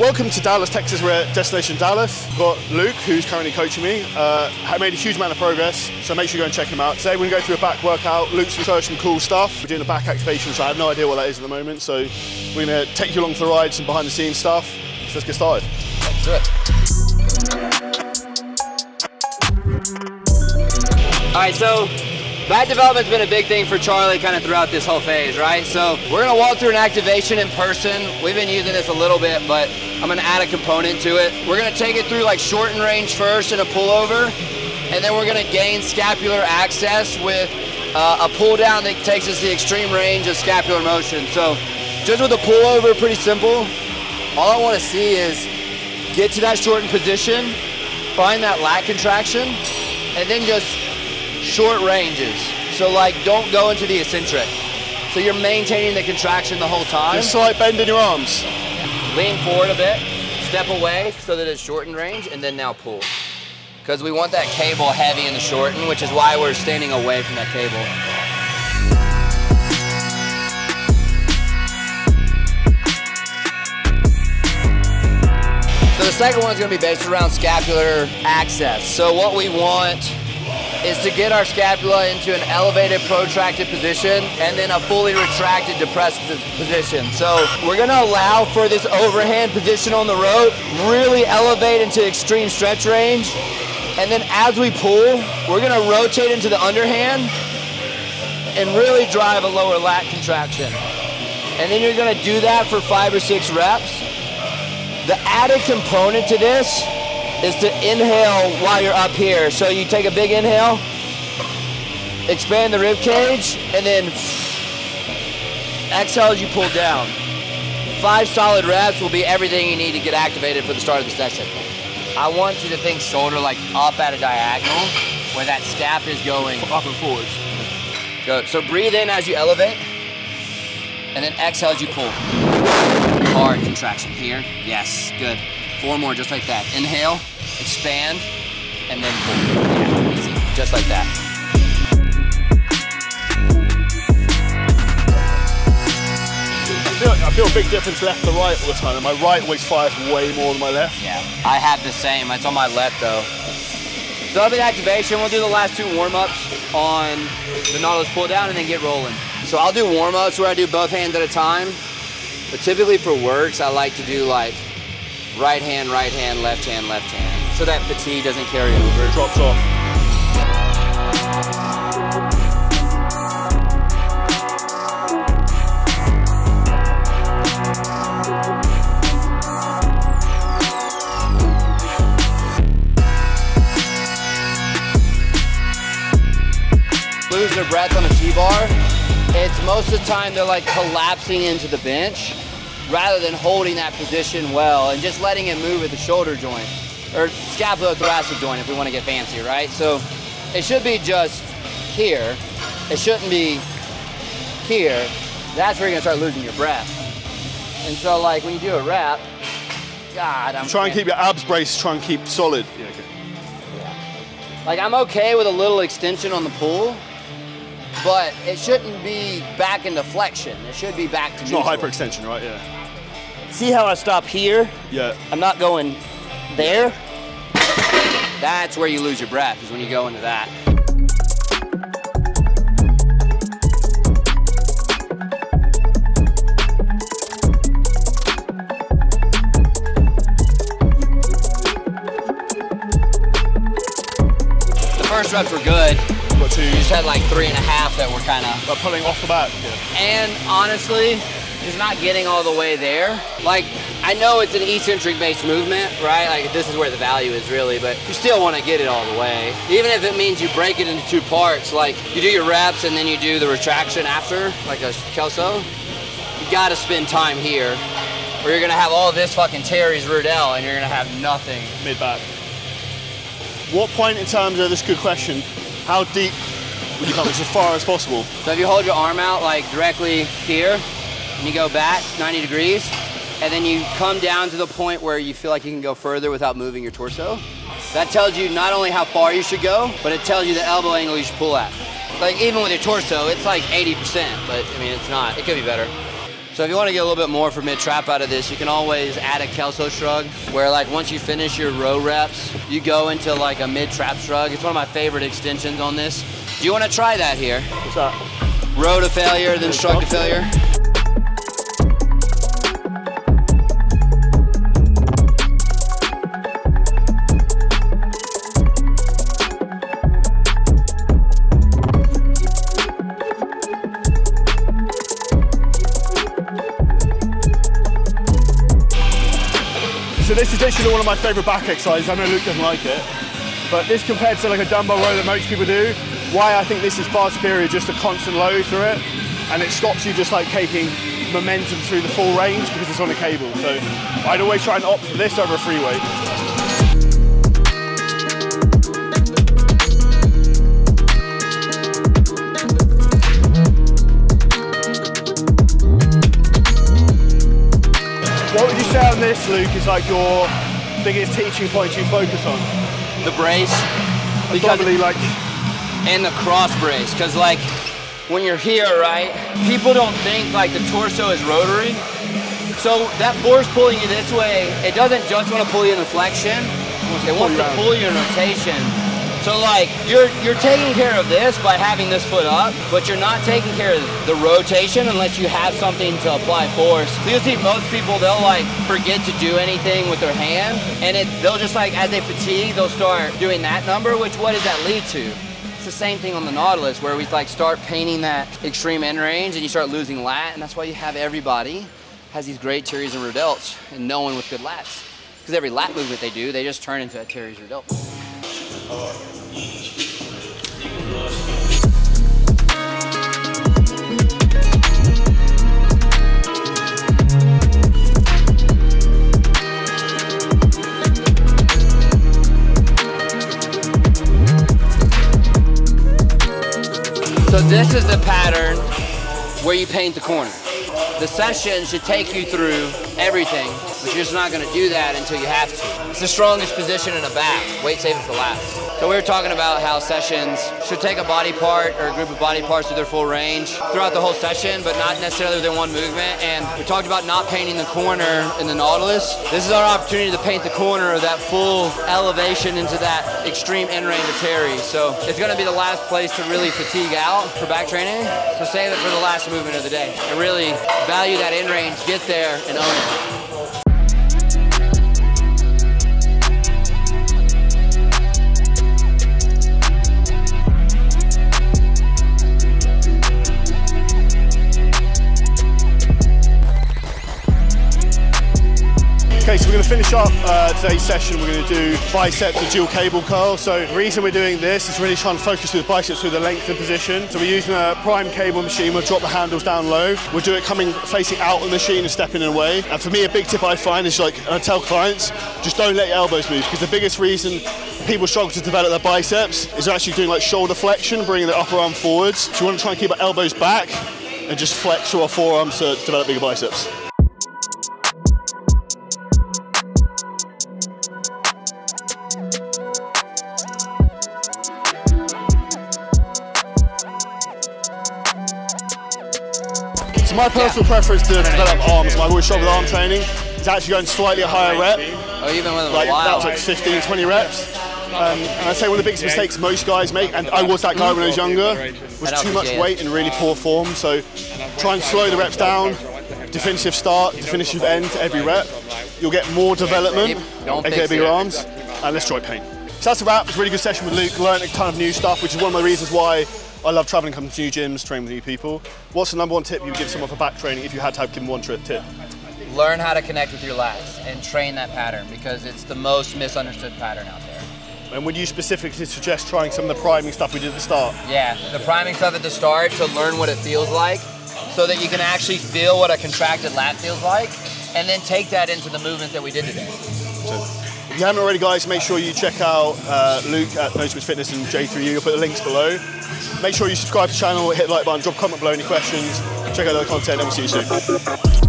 Welcome to Dallas, Texas. We're at Destination Dallas. We've got Luke, who's currently coaching me. Made a huge amount of progress, so make sure you go and check him out. Today we're going to go through a back workout. Luke's going to show us some cool stuff. We're doing a back activation, so I have no idea what that is at the moment. So we're going to take you along for the ride, some behind the scenes stuff. So let's get started. Let's do it. All right, so mat development's been a big thing for Charlie kind of throughout this whole phase, right? So we're gonna walk through an activation in person. We've been using this a little bit, but I'm gonna add a component to it. We're gonna take it through like shorten range first and a pullover, and then we're gonna gain scapular access with a pull down that takes us to the extreme range of scapular motion. So just with a pullover, pretty simple. All I wanna see is get to that shortened position, find that lat contraction, and then just short ranges. So like, don't go into the eccentric. So you're maintaining the contraction the whole time. Just slight bend in your arms. Lean forward a bit, step away so that it's shortened range, and then now pull. Because we want that cable heavy in the shorten, which is why we're standing away from that cable. So the second one's gonna be based around scapular access. So what we want is to get our scapula into an elevated protracted position and then a fully retracted depressed position. So we're gonna allow for this overhand position on the rope, really elevate into extreme stretch range, and then as we pull, we're gonna rotate into the underhand and really drive a lower lat contraction. And then you're gonna do that for 5 or 6 reps. The added component to this is to inhale while you're up here. So you take a big inhale, expand the rib cage, and then exhale as you pull down. 5 solid reps will be everything you need to get activated for the start of the session. I want you to think shoulder like up at a diagonal where that scap is going up and forwards. Good. So breathe in as you elevate, and then exhale as you pull. Hard contraction here. Yes, good. 4 more, just like that. Inhale, expand, and then pull. Yeah, easy, just like that. I feel a big difference left to right all the time, and my right always fires way more than my left. Yeah, I have the same. It's on my left though. So that'll be activation. We'll do the last 2 warm-ups on the Nautilus pull down and then get rolling. So I'll do warm-ups where I do both hands at a time. But typically for works, I like to do like right hand, left hand, so that fatigue doesn't carry over. It drops off. Lose their breath on a T-bar. It's most of the time they're like collapsing into the bench rather than holding that position well and just letting it move at the shoulder joint or scapulothoracic joint if we want to get fancy, right? So it should be just here. It shouldn't be here. That's where you're gonna start losing your breath. And so like when you do a rep, God, Try and keep your abs braced, try and keep solid. Yeah, okay. Yeah. Like I'm okay with a little extension on the pull, but it shouldn't be back into flexion. It should be back to neutral. It's not hyperextension, right? Yeah. See how I stop here? Yeah. I'm not going there. That's where you lose your breath, is when you go into that. The first reps were good. Got 2. You just had like 3.5 that were kind of pulling off the back. Yeah. And honestly, just not getting all the way there. Like, I know it's an eccentric based movement, right? Like this is where the value is really, but you still want to get it all the way. Even if it means you break it into 2 parts, like you do your reps and then you do the retraction after, like a Kelso, you gotta spend time here or you're gonna have all this fucking Terry's Rudel and you're gonna have nothing. Mid-back. What point in terms of, this is a good question, how deep would you come as far as possible? So if you hold your arm out like directly here, and you go back 90 degrees, and then you come down to the point where you feel like you can go further without moving your torso. That tells you not only how far you should go, but it tells you the elbow angle you should pull at. Like even with your torso, it's like 80%, but I mean, it's not, it could be better. So if you want to get a little bit more for mid-trap out of this, you can always add a Kelso shrug, where like once you finish your row reps, you go into like a mid-trap shrug. It's one of my favorite extensions on this. Do you want to try that here? What's that? Row to failure, then shrug to failure. So this is literally one of my favourite back exercises. I know Luke doesn't like it, but this compared to like a dumbbell row that most people do, why I think this is far superior, just a constant load through it, and it stops you just like taking momentum through the full range because it's on a cable. So I'd always try and opt for this over a free weight. What would you say on this, Luke, is like your biggest teaching points you focus on? The brace. Probably like... And the cross brace, because like when you're here, right, people don't think like the torso is rotary. So that force pulling you this way, it doesn't just want to pull you in flexion, it wants to pull you in rotation. So like you're taking care of this by having this foot up, but you're not taking care of the rotation unless you have something to apply force. So you'll see most people, they'll like forget to do anything with their hand, and they'll just like, as they fatigue, they'll start doing that number, which what does that lead to? It's the same thing on the Nautilus, where we like start painting that extreme end range and you start losing lat, and that's why you have everybody has these great teres and rodelts and no one with good lats. Because every lat movement they do, they just turn into a teres rodelt. So this is the pattern where you paint the corner. The session should take you through everything, but you're just not going to do that until you have to. It's the strongest position in a back. Weight saving for last. So we were talking about how sessions should take a body part or a group of body parts to their full range throughout the whole session, but not necessarily within one movement. And we talked about not painting the corner in the Nautilus. This is our opportunity to paint the corner of that full elevation into that extreme end range of teres. So it's going to be the last place to really fatigue out for back training. So save it for the last movement of the day and really value that end range, get there and own it. Okay, so we're going to finish up today's session. We're going to do biceps and dual cable curl. So the reason we're doing this is really trying to focus with biceps through the lengthened position. So we're using a prime cable machine. We'll drop the handles down low. We'll do it coming facing out of the machine and stepping away. And for me, a big tip I find is like, and I tell clients, just don't let your elbows move, because the biggest reason people struggle to develop their biceps is actually doing like shoulder flexion, bringing the upper arm forwards. So you want to try and keep our elbows back and just flex through our forearms to develop bigger biceps. So my personal preference to develop arms, I've always struggled with arm training, is actually going slightly higher rep. Oh, even with like, that was like 15, 20 reps. And I'd say one of the biggest mistakes most guys make, and I was that guy when I was younger, was too much weight in really poor form. So try and slow the reps down, definitive start, definitive end to every rep. You'll get more development, aka bigger arms, and less joint pain. So that's a wrap. It was a really good session with Luke. Learned a ton of new stuff, which is one of the reasons why I love traveling, coming to new gyms, training with new people. What's the #1 tip you would give someone for back training if you had to give them one tip? Learn how to connect with your lats and train that pattern, because it's the most misunderstood pattern out there. And would you specifically suggest trying some of the priming stuff we did at the start? Yeah, the priming stuff at the start to learn what it feels like, so that you can actually feel what a contracted lat feels like, and then take that into the movements that we did today. So, if you haven't already, guys, make sure you check out Luke at No Limits Fitness and J3U. I'll put the links below. Make sure you subscribe to the channel, hit the like button, drop a comment below any questions, check out the other content, and we'll see you soon.